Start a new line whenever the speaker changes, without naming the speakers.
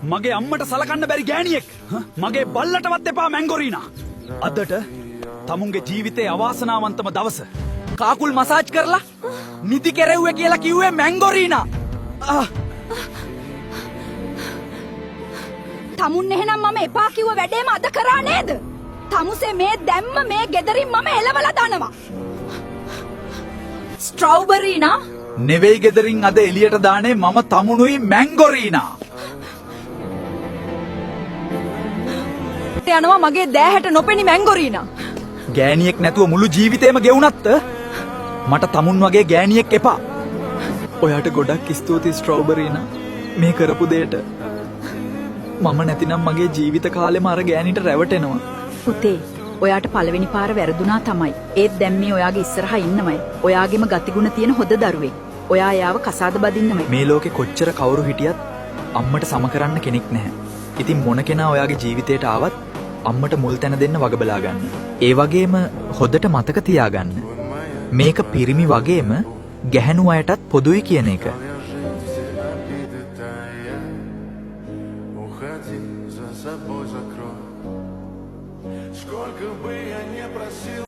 මගේ අම්මට සලකන්න බැරි ගෑණියෙක්. මගේ බල්ලටවත් එපා මැංගොරීනා. අදට තමුන්ගේ ජීවිතේ අවාසනාවන්තම දවස. කාකුල් මසාජ් කරලා නිදි කෙරෙව්වේ කියලා කිව්වේ මැංගොරීනා.
තමුන් එහෙනම් මම එපා කිව්ව වැඩේම අද කරා නේද? තමුසේ මේ දැම්ම මේ ගෙදරින් මම එලවලා දානවා. ස්ට්‍රෝබෙරිනා
නෙවෙයි ගෙදරින් අද එළියට දාන්නේ මම තමුණුයි මැංගොරීනා.
යනවා මගේ දෑහැට නොපෙනි මැංගොරීනා.
ගෑණියෙක් නැතුව මුළු ජීවිතේම ගෙවුනත් මට තමුන් වගේ ගෑණියෙක් එපා. ඔයාට ගොඩක් ස්තුතියි ස්ට්‍රෝබෙරිනා මේ කරපු දෙයට. මම නැතිනම් මගේ ජීවිත කාලෙම අර ගෑණිට රැවටෙනවා.
පුතේ ඔයාට පළවෙනි පාර වැරදුනා තමයි. ඒත් දැන් මේ ඔයාගේ ඉස්සරහා ඉන්නමයි. ඔයාගේම ගතිගුණ තියෙන හොඳ දරුවෙක්. ඔයා එයාව කසාද බදින්නමයි.
මේ ලෝකේ කොච්චර කවුරු හිටියත් අම්මට සම කරන්න කෙනෙක් නැහැ. ඉතින් මොන කෙනා ඔයාගේ ජීවිතයට ආවත් අම්මට මුල් තැන දෙන්න වග බලා ගන්න. ඒ වගේම හොඳට මතක තියාගන්න. මේක පිරිමි вагේම ගැහැණු අයටත් පොදුයි කියන එක.
Сколько бы я не просил